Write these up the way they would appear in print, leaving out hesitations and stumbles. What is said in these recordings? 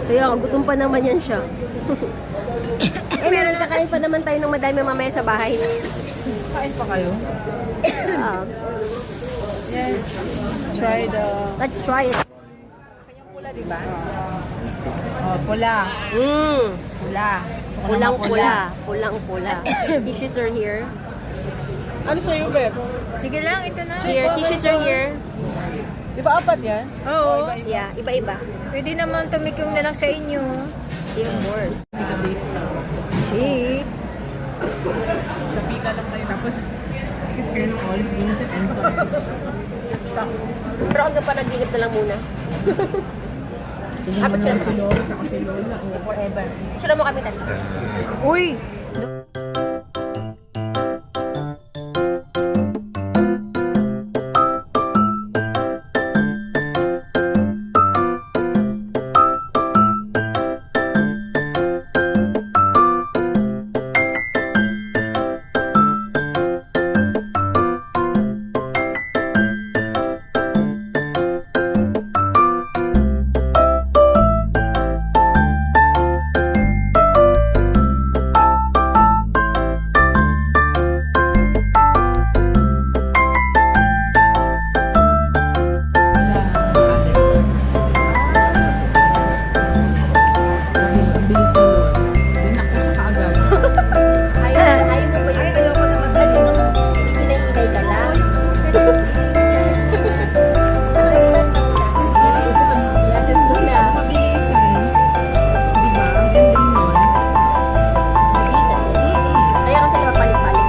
Kaya gutom pa naman yan siya. Meron kakain pa naman tayo ng madami mamaya sa bahay. Kain pa kayo? Ah, Yeah. Try the... let's try it. Kanyang pula, di ba? Oh, pula. Pula. Pulang-pula. Pulang-pula. Tissues are here. Ano sa'yo, Bebs? Sige lang, ito na. Here, tissues are here. Di ba apat yan? Oo. Yeah, iba-iba. Pwede naman tumikim na lang sa inyo. Yeah, of course. Shit. Napika lang tayo. Tapos, Kiss kayo ng olive, yun siya end pa. Pero hanggang panaginip na lang muna. Tignan mo naman si Lola, ako si Lola. Oh. Forever. Tsura mo kami tali. Uy! Ang bilis yung Lola. Dinak ko sa kaagad. Ayaw mo ba yun? Ayaw ko na magdali. Hinay-hinay ka lang. Assist mo na. Mabilisan. Di ba? Ang ganda nun. Kaya kasi napapalit-palit.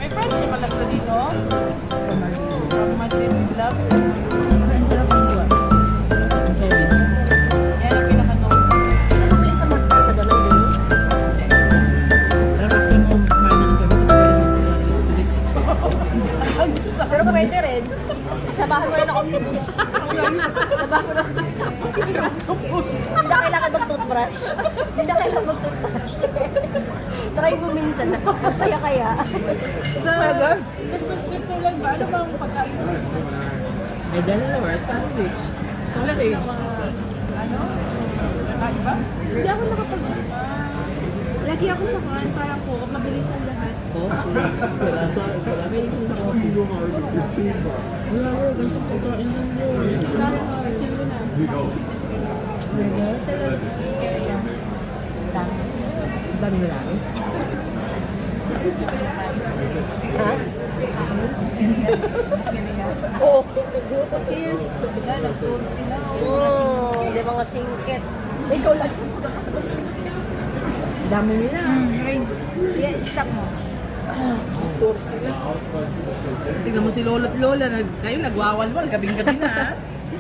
may friends siya malagsa dito. From Madrid, love. Ang sarap ang buwan. Ang service. Yan ang pinaka-known. Mabilis sa magkakata ganun din. Pero after mo kumain ng service, ito pwede mo Pero pwede rin. Sabahan mo rin ako omnibus. Sabahan mo rin Hindi na kailangan mag-toothbrush. Hindi na kailangan mag-toothbrush. Try mo minsan. Masaya kaya. Sa Switzerland ba? Ano bang pagkain mo? May dalawa, sandwich. Sausage. Ano? Nakain ba? Hindi ako nakapag... Lagi ako sa kan, parang ko, mabilis ang lahat. Mabilis ang coffee. Wala ko, gusto ko kain lang yun. Ang dami nila eh. Ha? Oo. Buto cheese. Hindi mga singkit. Ikaw lang. Ang dami nila. Yeah, stop mo. Tingnan mo si Lolo at Lola, kayo nagwawalwal, gabing-gabi na.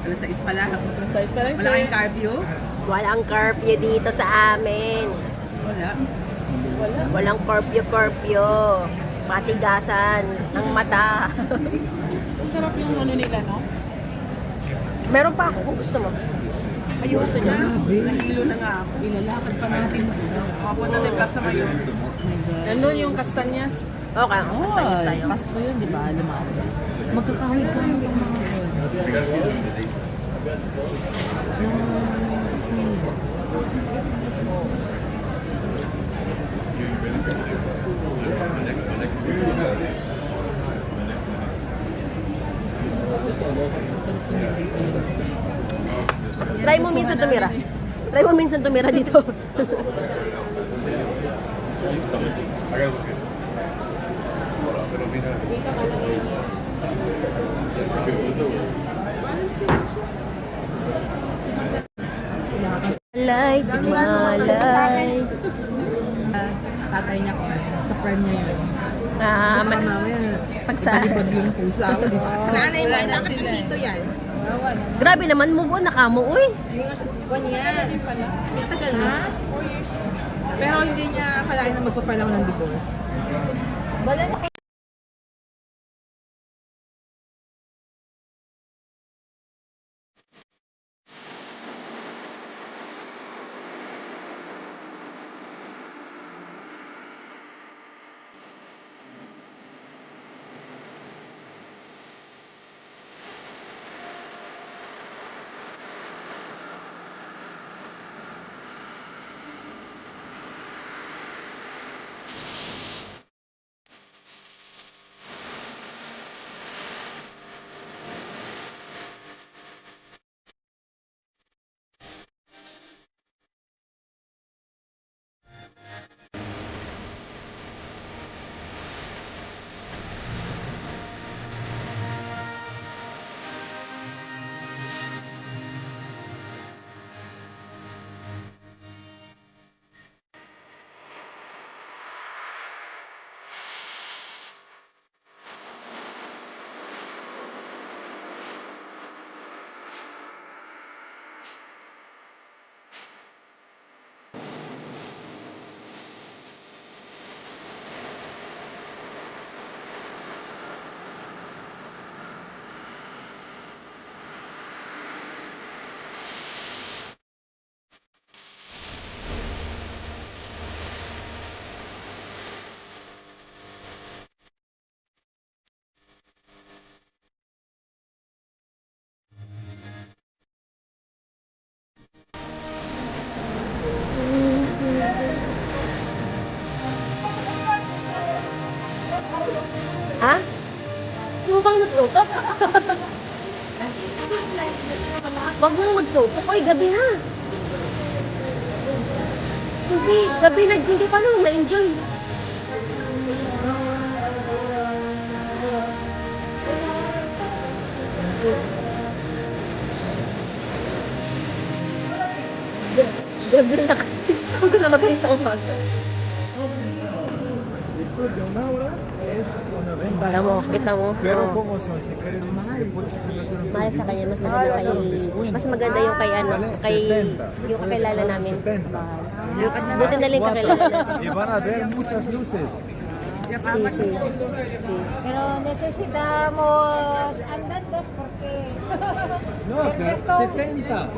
Alas 6 pala. Size pa lang, Wala kayong curfew? Walang curfew dito sa amin. Wala. Walang curfew. Patigasan ng mata. Masarap yung ano nila, no? Meron pa ako kung gusto mo. Ay, gusto niya. Nahilo na nga ako. Ilalakad pa natin. Mapunta din Plaza Mayor. Nandun yung Castanyas. Okay, kasayos tayo. Pasko yun, di ba? Lumabas. Magkakawig-kawig yung mga Try mo minsan tumira. Try mo minsan tumira dito. Malay, di malay. tatay niya ko. Sa prime niya yun. Mamaya, pagsa... Balibag yung pusa ko. Nanay mo, dapat nandito yan. Grabe naman mo po, nakamo, uy. One year. Tagal na. 4 years. Pero hindi niya akalain na magpapala ko ng divorce. Ha? Hindi mo bang nagtutok? Huwag mong magtutok. Oy, gabi na. Hindi, gabi na. Hindi pa naman na-enjoy. Gabi na kasi. Huwag ko sa magaling sa umaga. Para mo, kita mo. Pero como son, si quieres que puedes conocer un Mahal sa kanya, mas maganda mas maganda yung kay ano, kay yung kakilala namin. 70. Buti na lang yung kakilala namin. Y van a ver muchas luces. Sí. Pero necesitamos andantes porque... No, pero 70.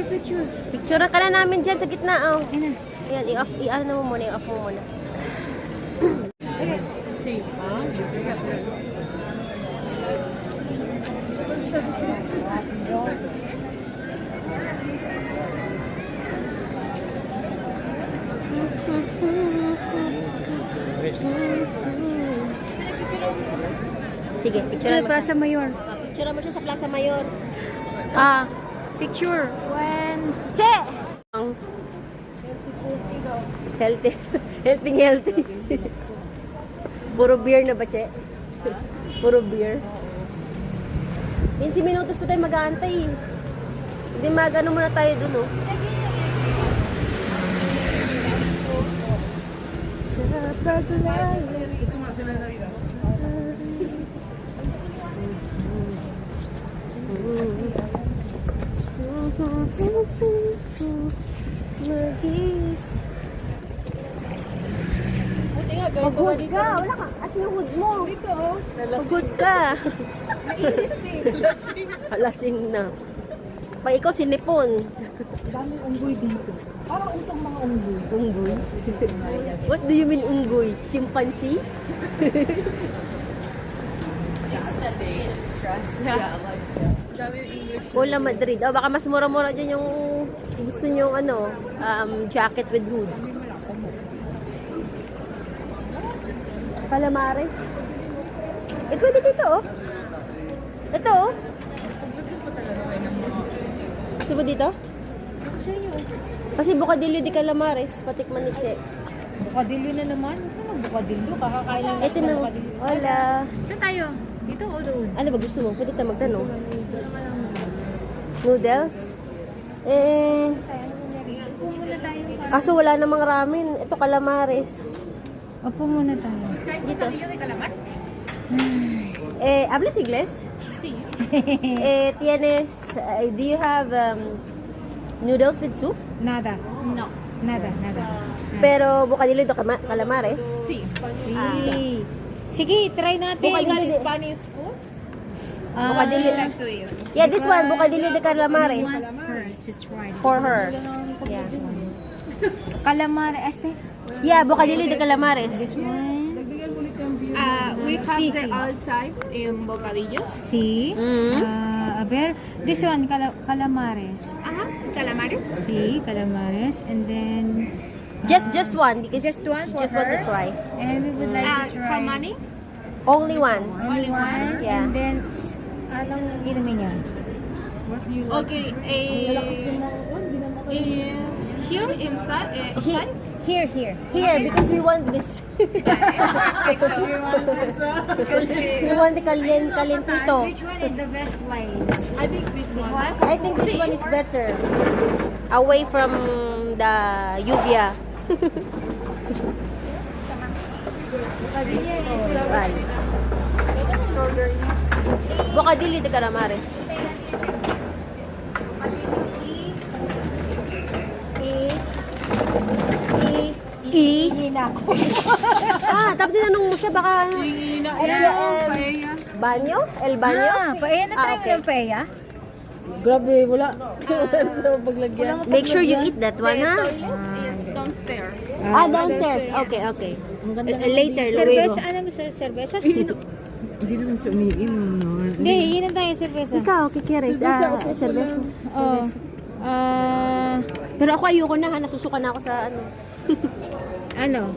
Picture. Picture ka na namin dyan sa gitna. Oh. Ayan, i-ano mo muna, i-off mo muna. Safe, ha? Sige, picture mo siya. Plaza Mayor. Picture mo siya sa Plaza Mayor. Picture. Che! Healthy. Healthy. Puro beer na ba, Che? Puro beer. 15 minutos pa tayo mag-aantay. Hindi mag-ano muna tayo dun, oh. Sa paglalim. Magis. Pagod ka. Wala ka. As yung hood mo. Dito, oh. Pagod ka. Alasing na. Pa ikaw sinipon. Daming unggoy dito. Parang usang mga unggoy. Unggoy? What do you mean unggoy? Chimpanzee? Cola Madrid. Oh, baka mas mura-mura dyan yung gusto nyo jacket with hood. Calamares. Eh, pwede dito, oh. Ito, oh. Gusto mo dito? Sa inyo. Kasi Bocadillo de Calamares, patikman ni Che. Bukadilyo na naman. Ano bukadilyo? Kakakain lang Ito na. Wala. Saan tayo? Dito o doon? Ano ba gusto mo? Pwede tayo magtanong. Noodles? Eh, Upo muna tayo. kaso wala namang ramen. Ito calamares. Upo muna tayo. Dito. ¿Hablas inglés? Sí. Do you have noodles with soup? Nada. No. Nada. Pero Bocadillo de Calamares? Sí. Sige. Sige, try natin. Bocadillo de... Spanish food? Bocadillo. Like to eat. Yeah, this one, Bocadillo de Calamares. Her to try. For her. Yeah. Calamar, este? Yeah, Bocadillo de Calamares. This one. We have Sí, the sí. all types in bocadillos. Sí. Mm. A ver, this one, calamares. Calamares. Sí, calamares. And then... Just one, because Just one for just want to her? try. And we would like to try... How many? Only one. Only one. Yeah. And then, anong inumin niya? Okay. Here inside. Outside. Here. Here, because we want this. We want the calentito. Which one is the best place? I think this one. I think this one is better. Away from the lluvia. Right. Bocadillo de Calamares. Hindi na ako. Tapos tinanong mo siya baka banyo? El banyo? Paella na try mo okay. yung paella? Grabe, wala. Paglagyan. Make sure you eat that one, ha? Toilets is downstairs. Downstairs. Okay. Later, luego. Cerveza, anong gusto? Cerveza? Hindi naman siya umiinom, no? Hindi, inom tayo cerveza. Ikaw, ¿qué quieres? Cerveza. Oh. Pero ako ayoko na, ha? Nasusuka na ako sa ano.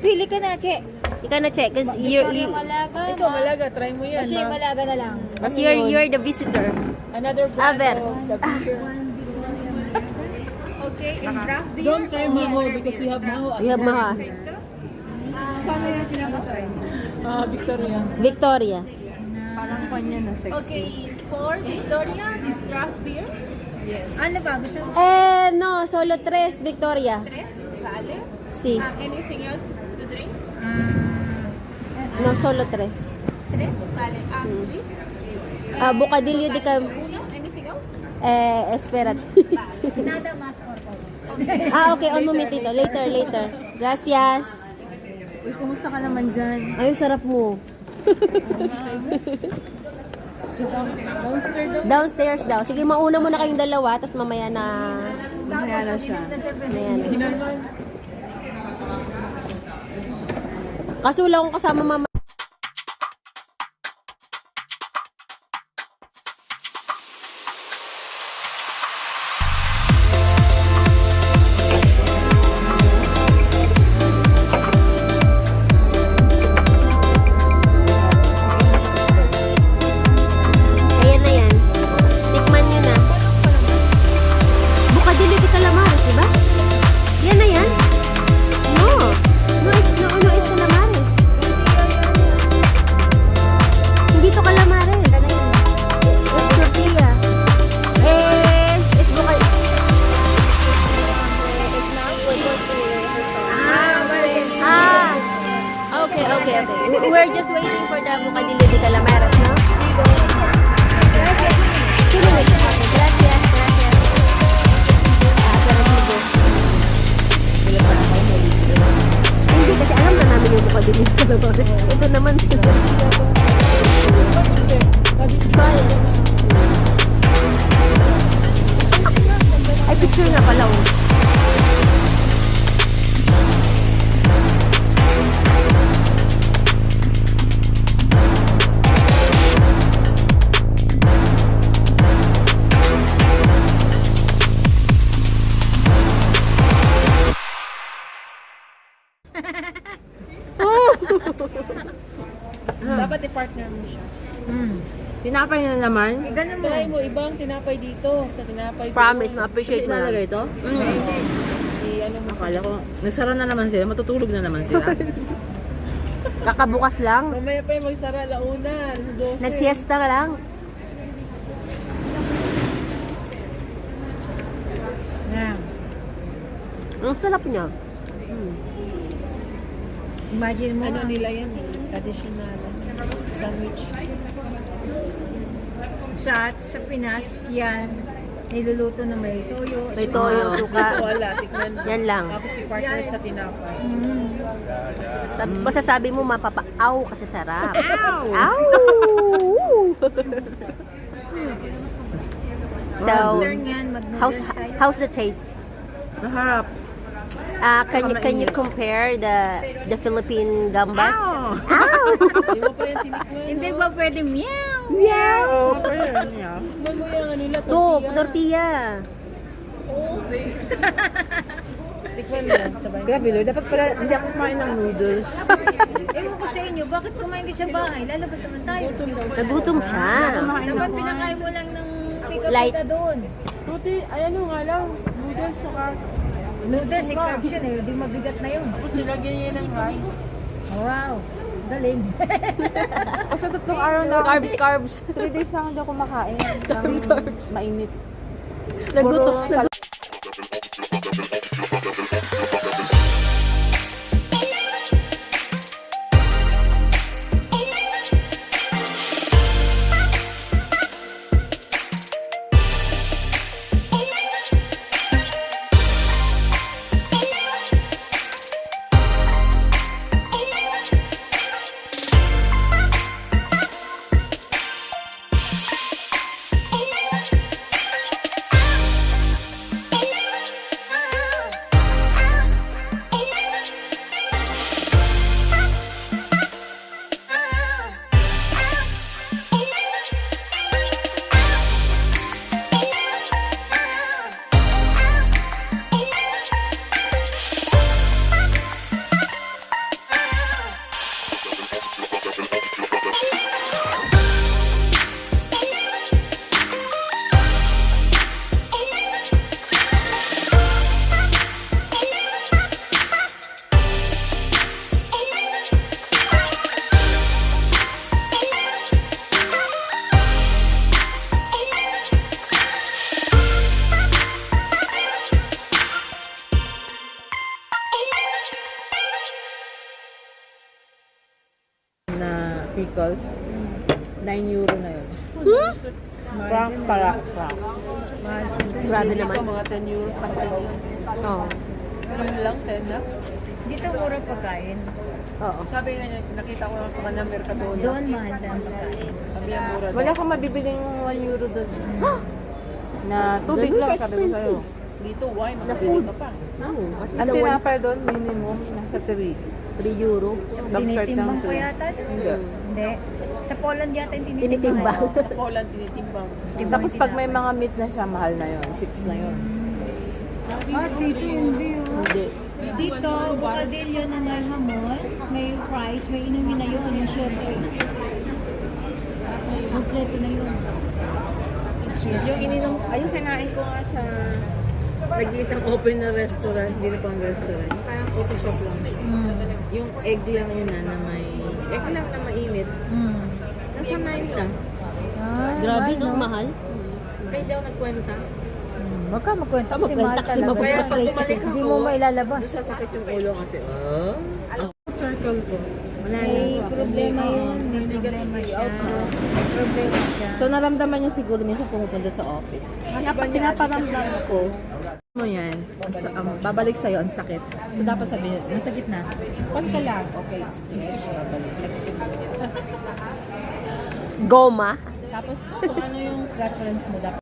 Pili ka na, Che. Ikaw na check, because Victoria Malaga. Ito, Malaga, try mo yan. Kasi Malaga na lang. you're the visitor. Another brand Aver. of the beer. Okay. In draft beer. Don't try Maho because we have Maho. We have Maha. Saan mo yan sinakasay? Victoria. Victoria. Parang kanya na sexy. Okay. For Victoria, this draft beer. Ano ba? Gusto mo? No, solo 3, Victoria. 3, vale. Sí. Anything else to drink? No, solo 3. 3, vale. Sweet. Bocadillo de Cam... Uno, anything else? Espérate. Nada mas por Okay, un momentito. Later. Gracias. Uy, kumusta ka naman dyan? Ay, sarap mo. Downstairs daw? Downstairs daw. Sige, mauna muna kayong dalawa, tapos mamaya na... Mamaya na siya. Mamaya na. Kaso wala akong kasama mama. Ayan na yan. Tikman nyo na. Bocadillo de Calamares, diba? Yan na yan. No es calamares. Hindi to calamares. Es tortilla. Es bocadillo. Okay. We're just waiting for the Bocadillo de Calamares, no? 2 minutes. Okay, gracias. Hindi, kasi alam na namin yung Bocadillo de Calamares. Ito naman. Try it. Ay, picture nga pala, oh. Dapat i-partner mo siya. Tinapay na naman. Eh, ganun mo. Try mo, ibang tinapay dito. Sa tinapay dito. Promise, ma-appreciate mo Ilalagay lang. ito? Ano mo sa... Akala ko, nagsara na naman sila. Matutulog na naman sila. Kakabukas lang. Mamaya pa yung magsara, launa. Alas 12. Nagsiesta ka lang. Na. Ang sarap niya. Imagine mo. Ano nila yan? Traditional. Sandwich. Sa Pinas, yan. Niluluto na may toyo. May toyo, suka. Wala, tikman mo. Yan lang. Tapos si partner sa tinapay. Masasabi mo mapapa-aw kasi sarap. Aw! So, Turn yan, mag-noodles tayo. how's the taste? Naharap. Can you compare the Philippine gambas? Hindi mo pa yan tinikman. Hindi ba pwede meow? Oo, pa yun. Yeah. Tikman mo yung ano nila, To, tortilla. tortilla. Tikman mo yan, sabay. Grabe, Lord. Dapat pala, hindi ako kumain ng noodles. Ewan ko sa inyo, bakit kumain ka sa bahay? Lalabas naman tayo. Gutom daw. Nagutom siya. Dapat pinakain mo lang ng Light. pika-pika doon. Buti, ay ano nga lang, noodles saka Noodles, si carbs yun eh. Hindi mabigat na yun. tapos nilagyan niya ng rice. Wow. Galing. Kasi tatlong araw na, Carbs. 3 days na hindi ako kumakain ng mainit. Nagutom. Na pickles. 9 euro na yun. Frank para frank. Grabe Dito, naman. mga 10 euros sa kanya. Oo. Ano lang, 10 na. Dito mura pagkain. Oo. Sabi nga niya, nakita ko lang sa kanya, Mercadona. Doon mahal lang pagkain. Sabi niya, mura Wala daw. kang mabibiling 1 euro doon. Na tubig Ganun lang, sabi ko sa'yo. Dito, why? Na Makabili food. ka pa. Oo. At Ang least a tinapay doon, minimum, nasa 3. 3 euro. Mag-start Tinitimbang ng ko 2. yata. Hindi. Hindi. Sa Poland yata yung Tinitimbang. Sa Poland, tinitimbang. Tapos pag may mga meat na siya, mahal na yon, 6 na yon. Ah, dito yung view. Hindi. Dito, bukadilyo na may hamon, may fries, may inumin na yun, yung shortcake. Kompleto na yun. Yung ininom, ayun kinain ko nga sa nag-iisang open na restaurant, hindi na pang restaurant. Yung parang coffee shop lang. Yung egg lang yun na may, egg lang na mainit. Nasa 9 na. Ah, Grabe, mahal, no? Mahal. Kaya daw nagkwenta. Wag ka magkwenta kasi Magkwenta mahal kasi talaga. mabubukas Kaya pag bumalik ako, Hindi mo mailalabas. sasakit yung ulo kasi. Circle ko. Wala May problema yun. May problema siya. May problema siya. So naramdaman niya siguro minsan pumupunta sa office. Pinaparamdam ko. Mo yan, babalik sa'yo ang sakit. So dapat sabihin, nasa gitna. Pag ka lang, okay, it's babalik. Flexible. Goma. Tapos kung ano yung preference mo, dapat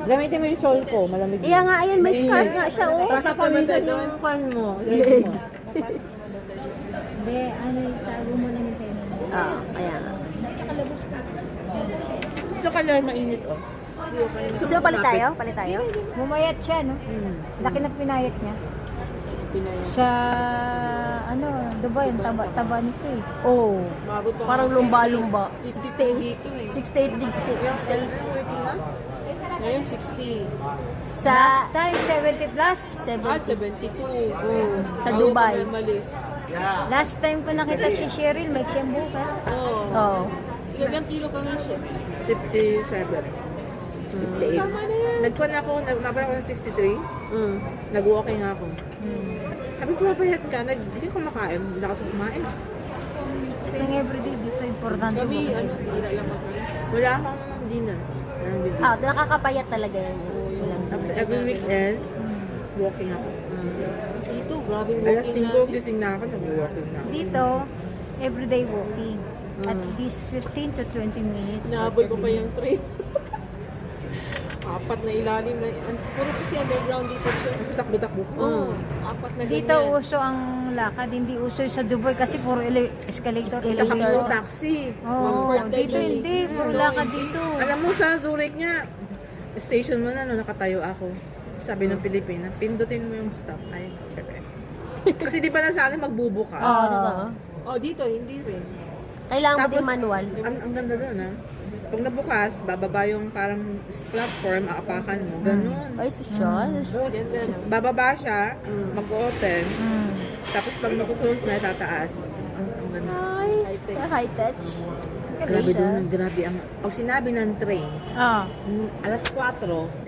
Gamitin mo yung shawl ko, malamig. Kaya nga, ayun, may scarf nga siya, oh. Papawisan yung fan mo. Leg mo. Hindi, ano, itago mo lang yung tenant. Ah, kaya nga. Ito color mainit, oh. So, palit tayo? Palit tayo? Bumayat siya, no? Laki na pinayat niya. Sa, ano, Dubai, ang taba nito eh. Oo. Parang lumba-lumba. 68. 68 dig. 68. Ngayon 60. Sa Time, 70 plus. 72. Sa Dubai. Malis. Last time ko nakita si Cheryl, may siyang buka. Oo. Oh. Ilang kilo ka nga siya? 57. 58. Tama na yan. Nagkuhan ako, nabaya ako ng 63. Mm. Nag-walking ako. Sabi ko, mapayat ka. Hindi ko makain. Hindi na kasi kumain. Yung everyday dito, importante Kami, mo. ano, hira lang mag-rice. Wala akong dinner. Walang dinner. Ah, nakakapayat talaga yan. Tapos every weekend, walking ako. Dito, grabe Alas walking 5, gising na ako, nag-walking na ako. Dito, everyday walking. At least 15 to 20 minutes. Nahabol ko pa yung train. Apat na ilalim na yan. Puro kasi underground dito siya. Kasi takbo-takbo ko. Apat na Dito ganyan. uso ang lakad, hindi uso sa Dubai kasi puro escalator. Takbo taxi. Oo, dito hindi, puro lakad dito. Alam mo sa Zurich nga, station mo na, no, nakatayo ako. Sabi ng Pilipina, pindutin mo yung stop. Ay, pepe. Kasi di ba na sa akin magbubuka? Oo, totoo. Oh, dito, hindi rin. Kailangan mo Tapos, din manual. Ang ganda doon, ha? Pag nabukas, bababa yung parang platform, aapakan mo. Ganun. Ay, social. Bababa siya, mag-open, tapos pag mag-close na, tataas. Ang ganda. Ay, high touch. Grabe doon, grabe ang... Pag sinabi ng train, Ah, alas 4,